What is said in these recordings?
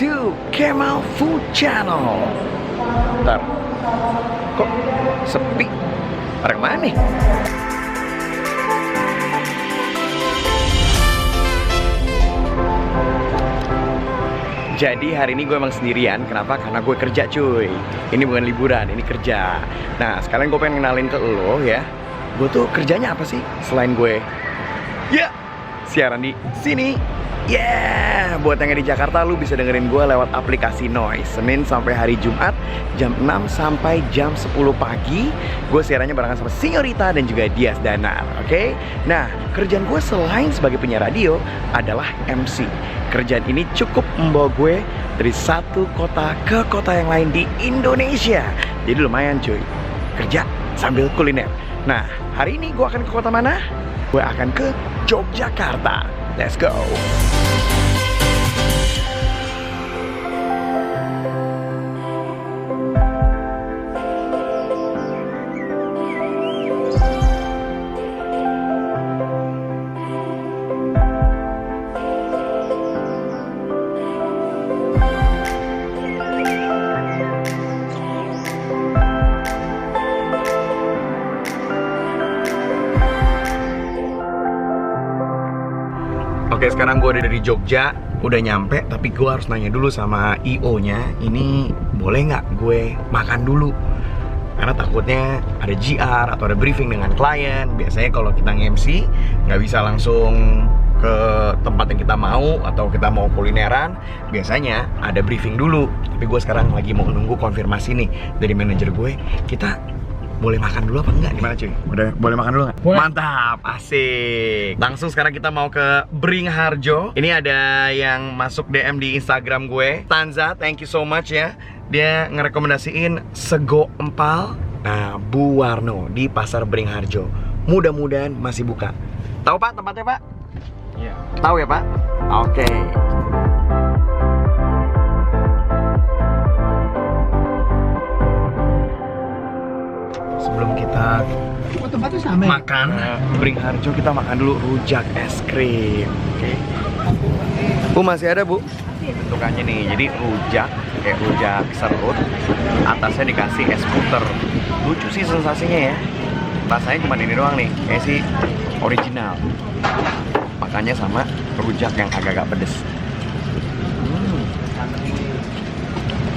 to Kemal Food Channel. Bentar, kok sepi? Orang mana nih? Jadi hari ini gue emang sendirian. Kenapa? Karena gue kerja cuy. Ini bukan liburan, ini kerja. Nah sekalian gue pengen kenalin ke lo ya. Gue tuh kerjanya apa sih selain gue siaran di sini. Buat yang di Jakarta, lu bisa dengerin gue lewat aplikasi Noise. Senin sampai hari Jumat jam 6 sampai jam 10 pagi. Gue siarannya barengan sama Sinyorita dan juga Dias Danar. Oke? Nah, kerjaan gue selain sebagai penyiar radio adalah MC. Kerjaan ini cukup membawa gue dari satu kota ke kota yang lain di Indonesia. Jadi lumayan cuy, kerja sambil kuliner. Nah, hari ini gue akan ke kota mana? Gue akan ke Yogyakarta. Let's go. Oke, sekarang gue udah dari Jogja, udah nyampe, tapi gue harus nanya dulu sama IO-nya, ini boleh nggak gue makan dulu? Karena takutnya ada GR atau ada briefing dengan klien. Biasanya kalau kita nge-MC, nggak bisa langsung ke tempat yang kita mau atau kita mau kulineran, biasanya ada briefing dulu. Tapi gue sekarang lagi mau nunggu konfirmasi nih dari manajer gue, kita boleh makan dulu apa enggak? Gimana cuy? Udah boleh makan dulu nggak? Mantap, asik. Langsung sekarang kita mau ke Bringharjo. Ini ada yang masuk DM di Instagram gue, Tanza, thank you so much ya. Dia ngerekomendasiin sego empal Bu Warno di Pasar Bringharjo. Mudah-mudahan masih buka. Tahu Pak tempatnya Pak? Iya. Tahu ya Pak? Oke. Sebelum kita makan Bringharjo, kita makan dulu rujak es krim. Oke. Bu masih ada Bu? Bentukannya nih, jadi rujak kayak rujak serut, atasnya dikasih es puter. Lucu sih sensasinya ya. Rasanya cuma ini doang nih, kayak sih original. Makannya sama rujak yang agak-agak pedes.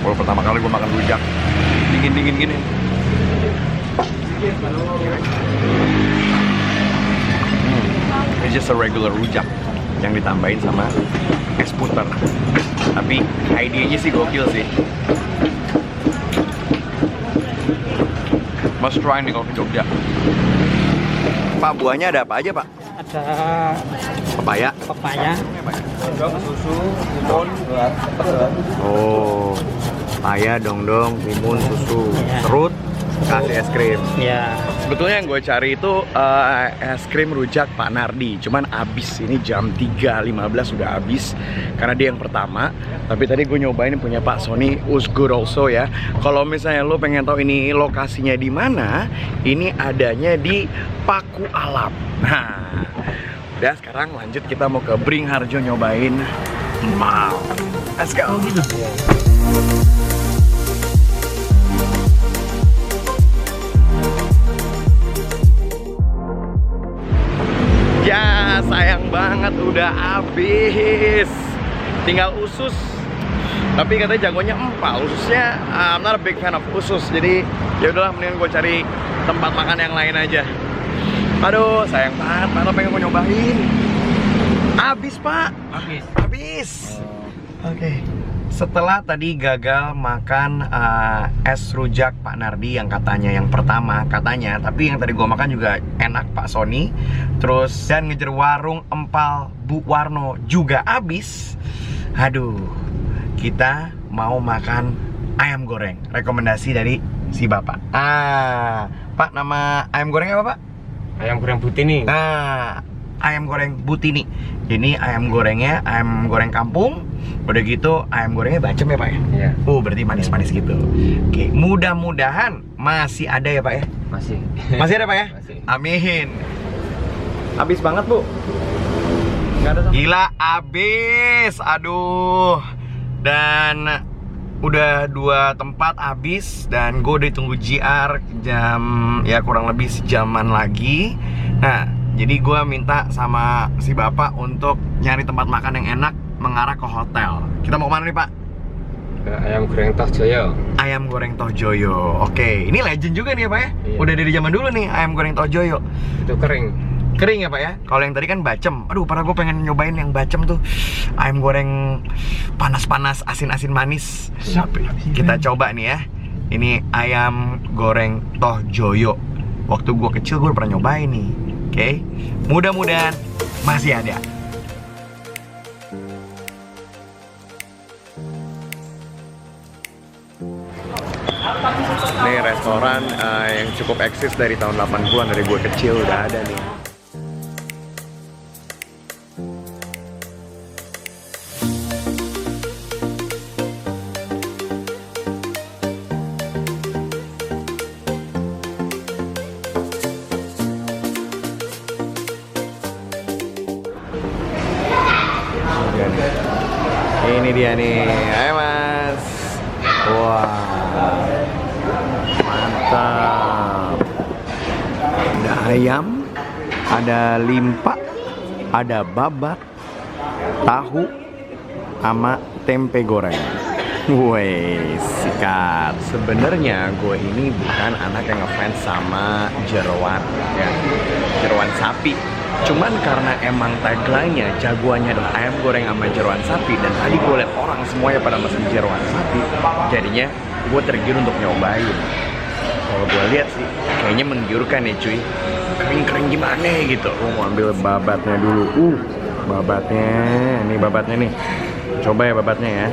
Kalau pertama kali gue makan rujak dingin-dingin gini. It's just a regular rujak yang ditambahin sama es puter. Tapi idenya sih gokil sih. Must try nih kalau ke Jogja. Pak, buahnya ada apa aja Pak? Ada Pepaya. susu, timun, Oh, pepaya, dongdong, timun, susu, serut, kasih es krim. ya. Sebetulnya yang gue cari itu es krim rujak Pak Nardi. Cuman abis, ini jam 3.15 sudah abis karena dia yang pertama. Tapi tadi gue nyobain punya Pak Sony, was good also ya. Kalau misalnya lo pengen tahu ini lokasinya di mana, ini adanya di Paku Alam. Nah, udah sekarang lanjut kita mau ke Bringharjo nyobain mau. Let's go. Oh gitu. Ya sayang banget udah habis. Tinggal usus. Tapi katanya jagonya empal. Ususnya I'm not a big fan of usus. Jadi ya udahlah, mendingan gue cari tempat makan yang lain aja. Aduh sayang banget, mana pengen mau nyobain. Habis Pak. Habis. Oke. Setelah tadi gagal makan es rujak Pak Nardi yang katanya yang pertama katanya, tapi yang tadi gua makan juga enak Pak Sony. Terus dan ngejar warung empal Bu Warno juga habis. Aduh, kita mau makan ayam goreng. Rekomendasi dari si Bapak. Pak, nama ayam gorengnya apa Pak? Ayam goreng Butini. Ayam goreng Butini. Ini ayam gorengnya ayam goreng kampung. Udah gitu ayam gorengnya bacem ya Pak ya? Iya. Berarti manis-manis gitu. Oke, mudah-mudahan masih ada ya Pak ya? Masih. Masih ada Pak ya? Masih. Amin. Habis banget Bu. Nggak ada sama. Gila, habis. Aduh. Dan udah 2 tempat habis dan gue udah ditunggu JR jam ya kurang lebih sejaman lagi. Nah, jadi gue minta sama si bapak untuk nyari tempat makan yang enak mengarah ke hotel. Kita mau kemana nih, Pak? Ayam goreng Tohjoyo. Ayam goreng Tohjoyo. Oke, ini legend juga nih ya, Pak ya? Iya. Udah dari zaman dulu nih ayam goreng Tohjoyo. Itu kering. Kering ya, Pak ya? Kalau yang tadi kan bacem. Aduh, padahal gue pengen nyobain yang bacem tuh. Ayam goreng panas-panas, asin-asin manis. Kita coba nih ya. Ini ayam goreng Tohjoyo. Waktu gue kecil gue pernah nyobain nih. Oke, mudah-mudahan masih ada. Ini restoran yang cukup eksis dari tahun 80-an, dari gue kecil udah ada nih. Ini dia nih, ayo Mas. Wah, mantap. Ada ayam, ada limpa, ada babat, tahu, sama tempe goreng. Woi, sikat. Sebenarnya gue ini bukan anak yang ngefans sama jeroan, ya, jeroan sapi. Cuman karena emang tagline-nya jagoannya adalah ayam goreng sama jeroan sapi, dan tadi gue liat orang semuanya pada mesen jeroan sapi, jadinya gue tergiur untuk nyobain. Kalau gue lihat sih kayaknya menggiurkan ya cuy, kering-kering gimana gitu. Gue mau ambil babatnya dulu. Babatnya, ini babatnya nih. Coba ya babatnya ya.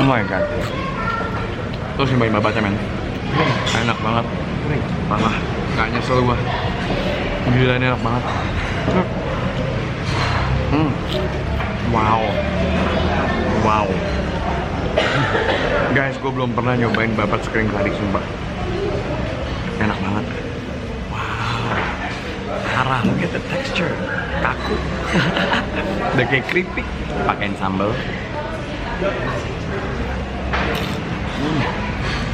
Oh my god. Terus nyobain babatnya men. Enak banget. Parah, gak nyesel gue. Gila, ini enak banget. Wow. Guys, gue belum pernah nyobain babat sekering tadi, sumpah. Enak banget. Wow. Parah, look at the texture. Kaku. Udah kayak keripik. Pakein sambal.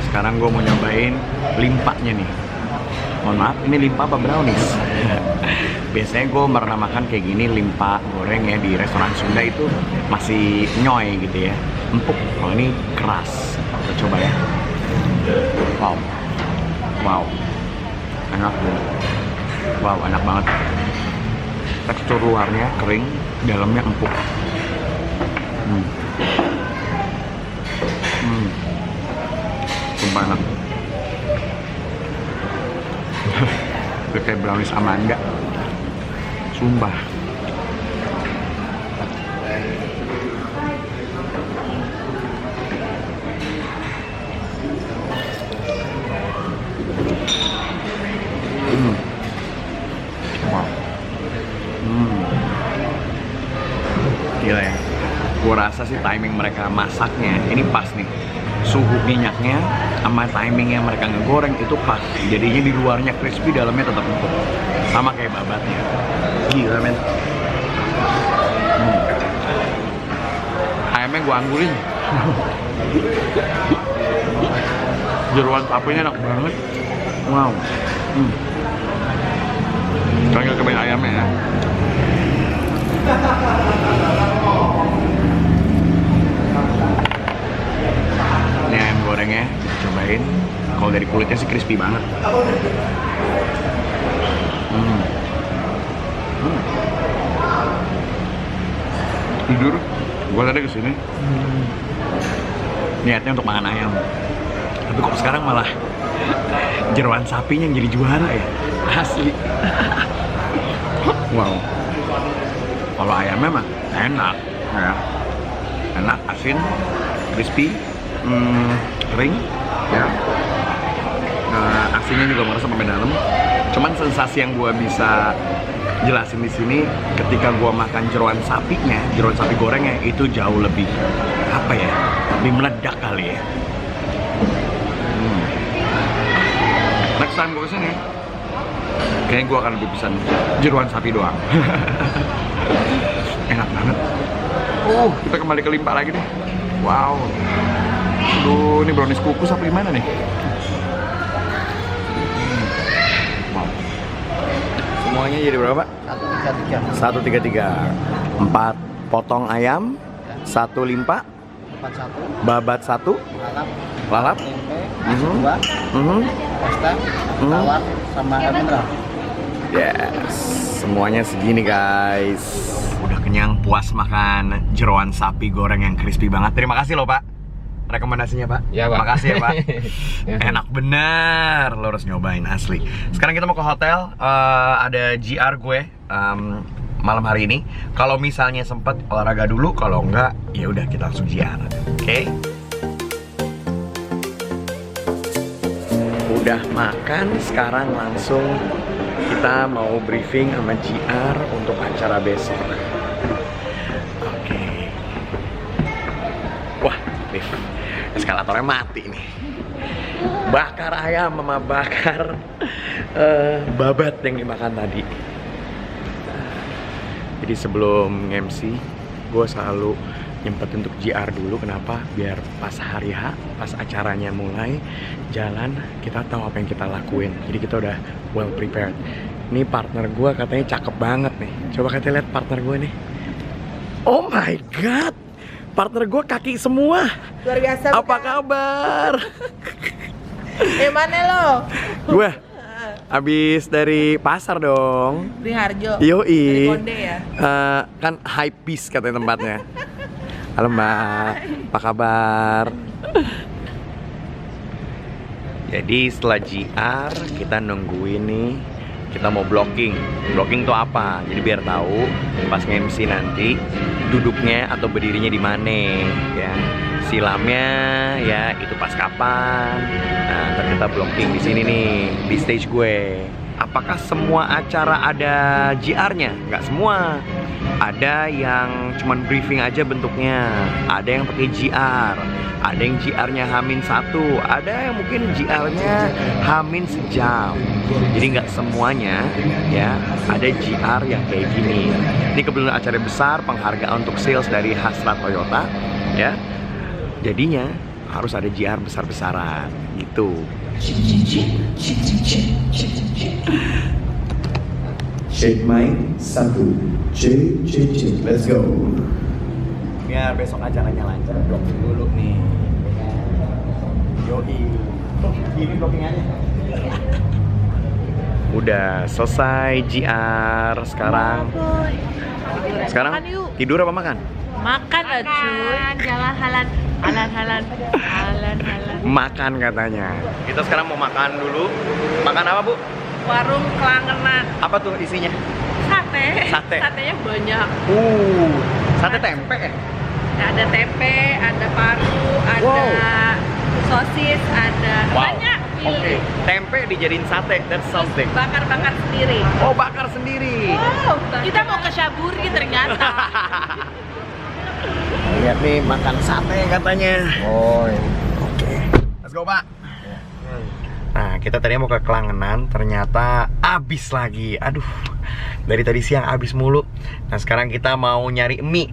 Sekarang gue mau nyobain limpanya nih. Mohon maaf, ini limpa apa brownies? Biasanya gue pernah makan kayak gini, limpa goreng ya di restoran Sunda itu masih nyoy gitu ya, empuk. Kalau ini keras. Kita coba ya. Wow, enak banget. Wow, enak banget. Tekstur luarnya kering, dalamnya empuk. Sumpah enak. Udah kayak brownies Amanda. Sumpah. Wow. Gila ya. Gua rasa sih timing mereka masaknya ini pas nih. Suhu minyaknya sama timingnya mereka ngegoreng itu pas. Jadinya di luarnya crispy, dalamnya tetap empuk. Sama kayak babatnya. Gila men. Ayamnya gua anggulin. Jeroan sapinya enak banget. Wow. Sekarang kita cobain ayamnya ya. Ini ayam gorengnya, cobain. Kalau dari kulitnya sih crispy banget. Tidur, gue tadi kesini niatnya untuk makan ayam, tapi kok sekarang malah jeroan sapinya yang jadi juara ya, asli. Wow. Kalau ayamnya mah enak, ya, enak, asin, crispy. Kering ya, asinnya juga merasa sampai dalam. Cuman sensasi yang gue bisa jelasin di sini ketika gue makan jeroan sapinya, jeroan sapi gorengnya itu jauh lebih apa ya, lebih meledak kali ya. Next time gue kesini kayaknya gue akan lebih pesan jeroan sapi doang. Enak banget. Kita kembali ke Limpa lagi deh. Wow. Aduh, ini brownies kukus apa gimana nih? Wow. Semuanya jadi berapa? 133. 4 potong ayam, 1 limpa, babat 1, lalap, tempe, 2, pasta, tawar, sama air mineral. Yes, semuanya segini guys. Udah kenyang, puas makan jeroan sapi goreng yang crispy banget. Terima kasih loh Pak rekomendasinya Pak. Ya, Pak. Makasih ya Pak. Enak bener, lo harus nyobain asli. Sekarang kita mau ke hotel. Ada GR gue malam hari ini. Kalau misalnya sempet olahraga dulu, kalau enggak ya udah kita langsung GR. Oke? Udah makan, sekarang langsung kita mau briefing sama GR untuk acara besok. Oke. Wah, lift. Eskalatornya mati nih. Bakar ayam sama bakar babat yang dimakan tadi. Jadi sebelum MC, gue selalu nyempetin untuk GR dulu. Kenapa? Biar pas hari H, pas acaranya mulai jalan, kita tahu apa yang kita lakuin. Jadi kita udah well prepared. Ini partner gue katanya cakep banget nih. Coba kita lihat partner gue nih. Oh my god, partner gue kaki semua. Luar biasa. Apa kabar? Mana lo? Gue abis dari pasar dong. Di Harjo. Yoi. Dari Konde ya. Kan high peace katanya tempatnya. Halo Mbak, apa kabar? Jadi setelah GR kita nungguin nih. Kita mau blocking. Blocking tuh apa? Jadi biar tahu pas nge-MC nanti duduknya atau berdirinya di mana ya. Silamnya ya itu pas kapan. Nah, ntar kita blocking di sini nih, di stage gue. Apakah semua acara ada GR-nya? Nggak semua. Ada yang cuman briefing aja bentuknya. Ada yang pakai GR. Ada yang GR-nya H-1. Ada yang mungkin GR-nya H- sejam. Jadi nggak semuanya ya ada GR yang kayak gini. Ini kebetulan acara besar, penghargaan untuk sales dari Hasrat Toyota ya. Jadinya harus ada GR besar-besaran gitu. Shake mic 1, cek, let's go. Biar besok acaranya lancar, blocking dulu nih. Yoi. Ini blockingannya. Udah selesai GR sekarang. Sekarang Makan yuk. tidur apa makan? Makan lah cuy. Jalan-jalan. Halan. Makan katanya. Kita sekarang mau makan dulu. Makan apa Bu? Warung Kelangenan. Apa tuh isinya? Sate. Sate. Satenya banyak. Sate tempe ya? Ada tempe, ada paru, ada sosis, ada banyak. Oke. Tempe dijadiin sate, that's something. Bakar-bakar sendiri. Oh, bakar sendiri. Wow, kita mau ke Syaburi ternyata. Lihat nih makan sate katanya. Oh, Oke. Let's go, Pak. Nah, kita tadinya mau ke Kelangenan, ternyata abis lagi. Aduh, dari tadi siang abis mulu. Nah, sekarang kita mau nyari mie.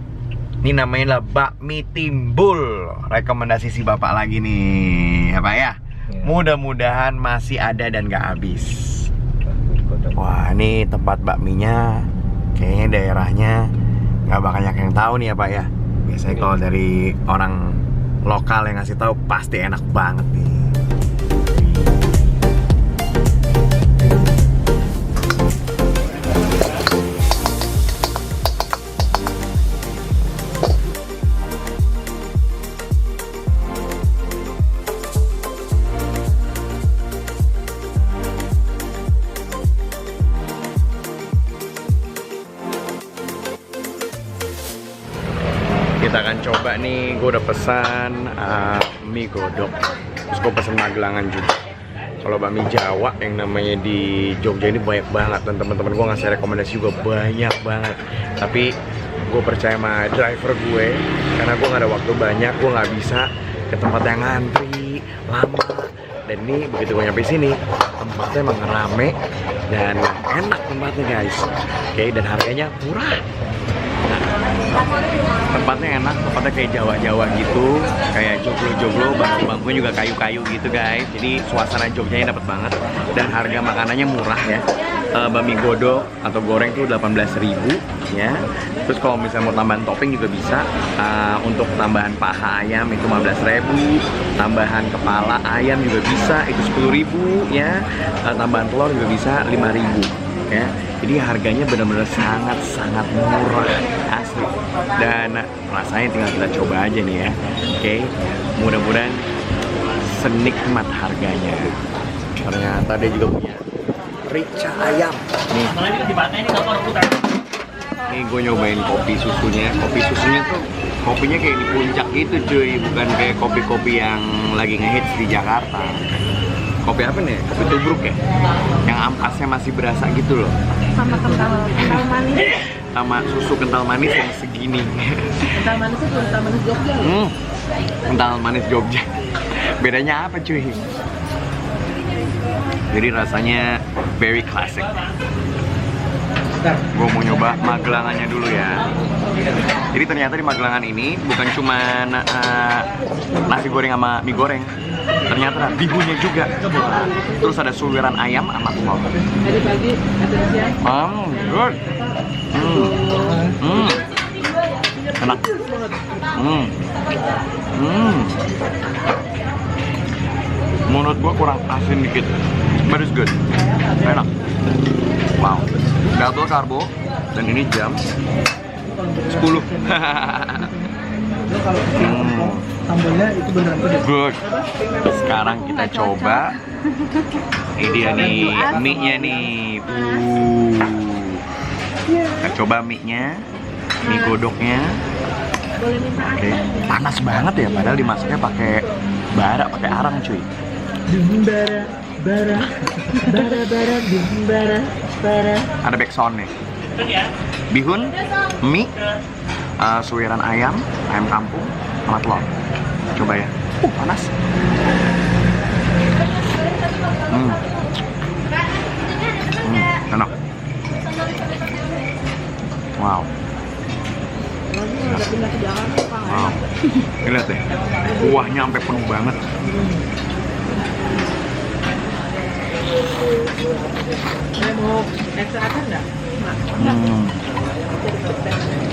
Ini namanya lah bakmi timbul. Rekomendasi si Bapak lagi nih, ya Pak ya. Mudah-mudahan masih ada dan gak habis. Wah, ini tempat bakminya kayaknya daerahnya nggak bakal banyak yang tahu nih ya Pak ya. Biasanya kalau dari orang lokal yang ngasih tahu pasti enak banget nih. Kita akan coba nih, gue udah pesan mie godok. Terus gue pesen Magelangan juga. Kalau bakmi Jawa yang namanya di Jogja ini banyak banget. Dan teman-teman gue ngasih rekomendasi juga banyak banget. Tapi gue percaya sama driver gue, karena gue gak ada waktu banyak, gue gak bisa ke tempat yang ngantri lama. Dan ini begitu gue nyampe sini, tempatnya emang rame dan enak tempatnya guys. Oke, dan harganya murah. Nah, Tempatnya enak, tempatnya kayak Jawa-Jawa gitu, kayak joglo-joglo, bangku-bangkunya juga kayu-kayu gitu guys. Jadi suasana Jogjanya dapet banget dan harga makanannya murah ya. Bami godok atau goreng tuh 18.000 ya. Terus kalau misalnya mau tambahan topping juga bisa. Untuk tambahan paha ayam itu 15.000, tambahan kepala ayam juga bisa itu 10.000 ya. Tambahan telur juga bisa 5.000 ya. Jadi harganya benar-benar sangat-sangat murah asli. Dan rasanya tinggal kita coba aja nih ya. Oke, mudah-mudahan senikmat harganya. Ternyata dia juga punya rica ayam. Nih. Nih gue nyobain kopi susunya. Kopi susunya tuh kopinya kayak di puncak gitu cuy, bukan kayak kopi-kopi yang lagi ngehits di Jakarta. Kopi apa nih? Kopi tubruk ya? Yang ampasnya masih berasa gitu loh. Sama kental manis. Sama susu kental manis yang segini. Kental manis itu kental manis Jogja loh. Kental manis Jogja. Bedanya apa cuy? Jadi rasanya very classic. Gue mau nyoba Magelangannya dulu ya. Jadi ternyata di Magelangan ini bukan cuma nasi goreng sama mie goreng. Ternyata ada bihunnya juga. Terus ada suwiran ayam sama telur. Tadi pagi, ada siang. Good. Enak. Menurut gua kurang asin dikit. But it's good. Enak. Wow. Double karbo dan ini jam 10. Sambalnya itu beneran pedas. Good. Sekarang kita coba. Ini dia nih, mie-nya nih. Kita coba mie-nya, mie godoknya. Oke, panas banget ya, padahal dimasaknya pakai bara, pakai arang cuy. Bara, Ada backsound nih. Bihun, mie, suwiran ayam, ayam kampung, sama telur. Coba ya. Panas. Enak. Wow. Wow. Ini lihat deh. Kuahnya sampai penuh banget. Mau extra akan nggak?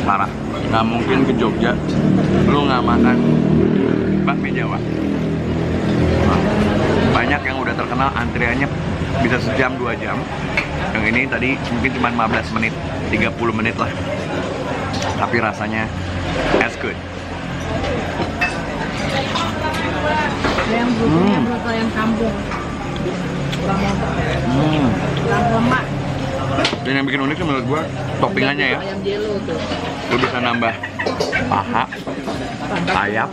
Parah. Nggak mungkin ke Jogja lu nggak makan bakmi Jawa. Banyak yang udah terkenal antriannya bisa sejam 2 jam. Yang ini tadi mungkin cuma 15 menit, 30 menit lah. Tapi rasanya as good. Yang butuhnya berapa yang kampung? Lemak. Dan yang bikin unik menurut gua toppingannya ya. Ayam jelo tuh. Lu bisa nambah paha, sayap,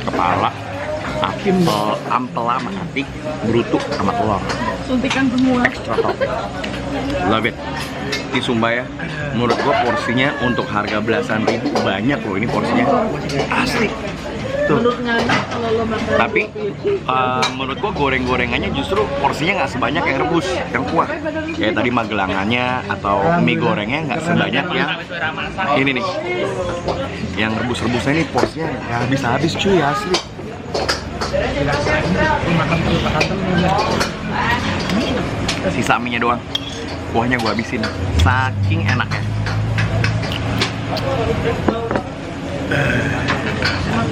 kepala, ampela sama hati, berutuk sama telur. Suntikan semua. Extra topping. Love it. Ini sumpah ya, menurut gua porsinya untuk harga belasan ribu banyak loh ini porsinya. Asli. Tuh. Kalau lo makan. Tapi menurut gua goreng-gorengannya justru porsinya nggak sebanyak yang rebus, yang kuah. Kayak tadi Magelangannya atau mie gorengnya nggak sebanyak yang ini nih. Yang rebus-rebusnya ini porsinya ya habis-habis cuy asli. Sisa mie-nya doang. Kuahnya gua habisin. Saking enaknya.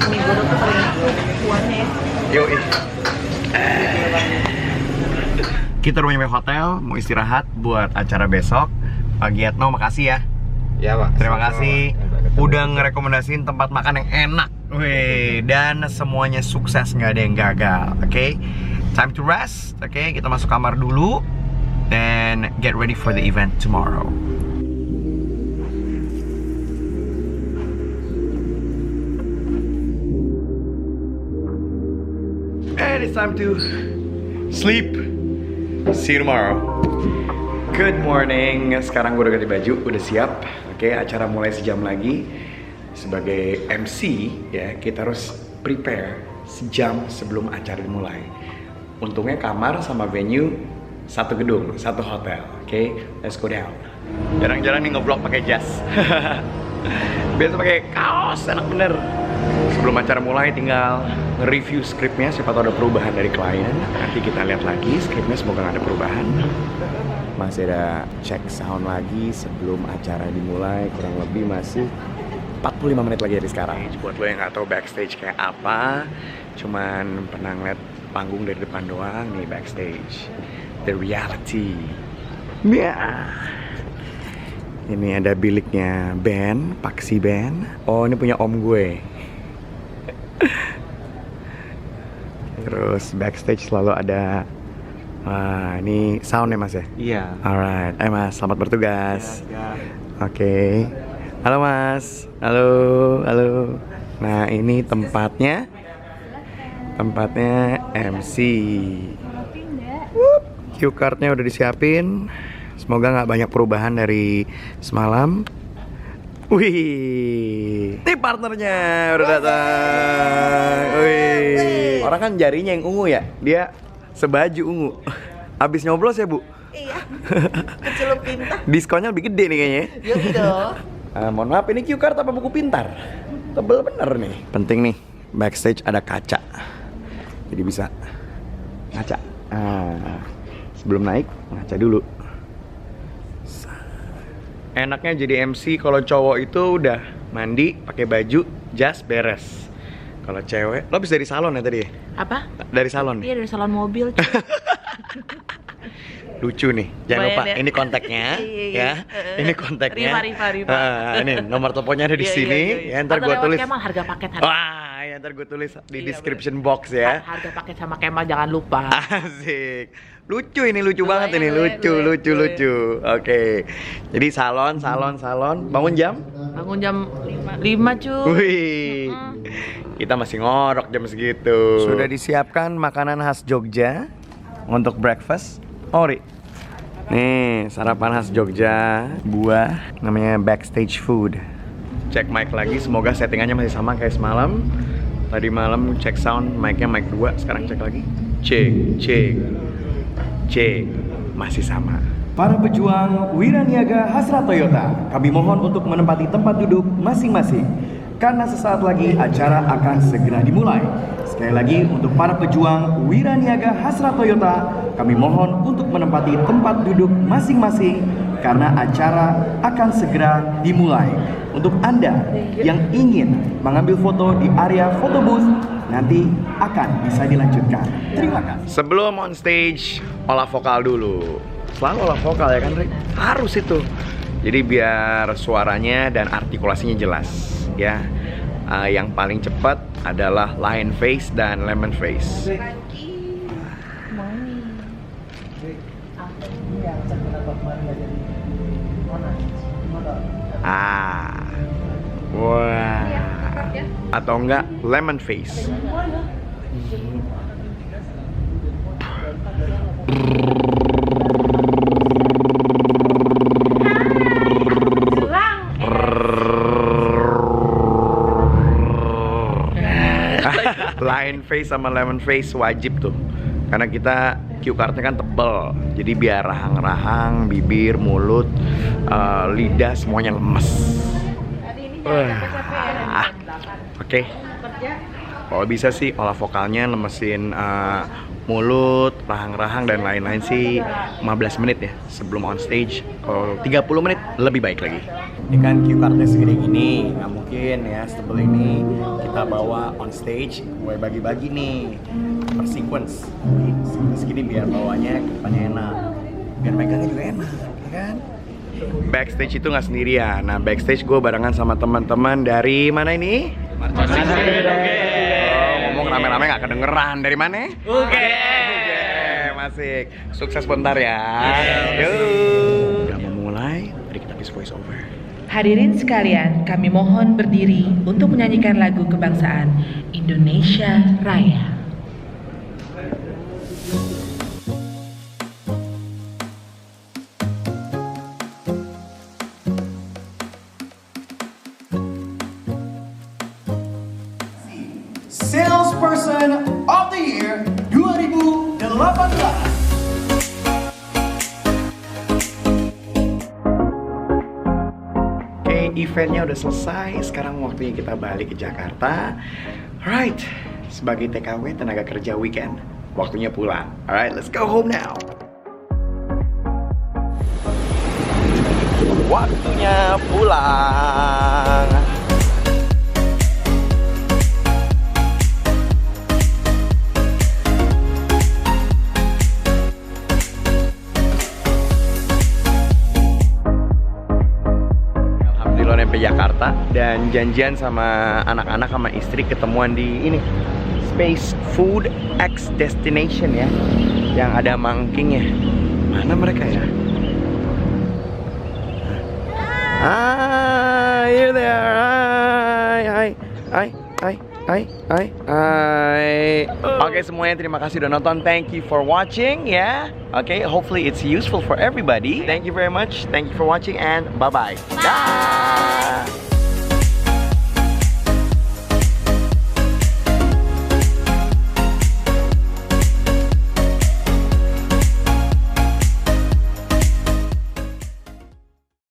Mie godok tuh paling enak kuahnya ya. Yoi. Kita udah nyampe hotel, mau istirahat buat acara besok. Pak Giatno, makasih ya. Ya Pak. Terima kasih udah ngerekomendasiin tempat makan yang enak. Wih, dan semuanya sukses, nggak ada yang gagal. Oke, time to rest. Oke, kita masuk kamar dulu and get ready for the event tomorrow. And it's time to sleep. See you tomorrow. Good morning. Sekarang gue udah ganti baju, udah siap. Oke, acara mulai sejam lagi. Sebagai MC ya, kita harus prepare sejam sebelum acara dimulai. Untungnya kamar sama venue satu gedung, satu hotel. Oke, let's go down. Jarang-jarang nih nge-vlog pakai jas. Biasa pakai kaos, enak bener. Sebelum acara mulai tinggal nge-review skripnya, siapa tahu ada perubahan dari klien. Nanti kita lihat lagi skripnya, semoga nggak ada perubahan. Masih ada cek sound lagi sebelum acara dimulai, kurang lebih masih 45 menit lagi dari sekarang. Buat lo yang nggak tahu backstage kayak apa, cuman pernah ngeliat panggung dari depan doang, nih backstage. The reality. Yeah. Ini ada biliknya band, Paksi Band. Oh, ini punya om gue. Terus backstage selalu ada. Wah, ini sound ya mas ya? Iya. Alright, mas, selamat bertugas. Ya. Oke. Halo mas, halo, halo. Nah ini tempatnya MC. Wup, cue cardnya udah disiapin. Semoga nggak banyak perubahan dari semalam. Wih, ini partnernya udah datang. Wih, orang kan jarinya yang ungu ya, dia sebaju ungu. Abis nyoblos ya bu? Iya. Kecelup pintar. Diskonnya lebih gede nih kayaknya. Iya dong. Mohon maaf, ini cue card apa buku pintar? Tebel bener nih. Penting nih, backstage ada kaca. Jadi bisa ngaca. Sebelum naik, ngaca dulu. Enaknya jadi MC kalau cowok itu udah mandi, pakai baju, jas, beres. Kalau cewek, lo habis dari salon ya tadi? Apa? Dari salon? Iya, dari salon mobil. Lucu nih, jangan Lumayan lupa ya. ini kontaknya ya. Ini kontaknya. Riva. Ini nomor teleponnya ada di Iya, sini. iya. Ya, ntar gue tulis. Kemal harga paket Wah, ya ntar gue tulis di Iya, description box ya. Harga paket sama Kemal jangan lupa. Asik. Lucu ini, lucu banget ini, Lumayan. lucu. Oke. Jadi salon. Bangun jam? Bangun jam 5 cuy. Wih. Kita masih ngorok jam segitu. Sudah disiapkan makanan khas Jogja untuk breakfast. Ori. Nih, sarapan khas Jogja, buah, namanya backstage food. Cek mic lagi, semoga settingannya masih sama kayak semalam. Tadi malam cek sound, mic-nya mic 2, sekarang cek lagi. Cek, masih sama. Para pejuang Wiraniaga Hasra Toyota, kami mohon untuk menempati tempat duduk masing-masing. Karena sesaat lagi acara akan segera dimulai. Sekali lagi untuk para pejuang Wiraniaga Hasra Toyota, kami mohon untuk menempati tempat duduk masing-masing karena acara akan segera dimulai. Untuk Anda yang ingin mengambil foto di area foto booth, nanti akan bisa dilanjutkan. Terima kasih. Sebelum on stage, olah vokal dulu. Selalu olah vokal ya kan, Rick? Harus itu. Jadi biar suaranya dan artikulasinya jelas ya. Yang paling cepat adalah lion face dan lemon face. Wah. Atau enggak lemon face. Lion face sama lemon face wajib tuh, karena kita cue cardnya kan tebel, jadi biar rahang-rahang, bibir, mulut, lidah semuanya lemes. Oke. Kalau bisa sih olah vokalnya lemesin mulut, rahang-rahang dan lain-lain sih 15 menit ya sebelum on stage. Kalau 30 menit lebih baik lagi. Ini kan cue cardnya segede gini, nggak mungkin ya setebel ini kita bawa on stage. Gue bagi-bagi nih per sequence. Segini biar bawanya ke depannya enak, biar megangnya juga enak, ya kan? Backstage itu nggak sendirian. Nah, backstage gue barengan sama teman-teman dari mana ini? Ngomong rame-rame nggak kedengeran. Dari mana? Oke. Masih sukses bentar ya. Yuk. Udah mau mulai, mari kita bis voice over. Hadirin sekalian, kami mohon berdiri untuk menyanyikan lagu kebangsaan Indonesia Raya. Salesperson of the Year 2018. eventnya udah selesai. Sekarang waktunya kita balik ke Jakarta. Alright, sebagai TKW tenaga kerja weekend, waktunya pulang. Alright, let's go home now. Waktunya pulang. Alhamdulillah nyampe Jakarta dan janjian sama anak-anak sama istri ketemuan di ini Space Food X Destination ya, yang ada mangkingnya. Mana mereka ya? Hi, you there. Hi. Oke semuanya, terima kasih udah nonton. Thank you for watching ya. Oke, hopefully it's useful for everybody. Thank you very much. Thank you for watching and bye-bye. Bye.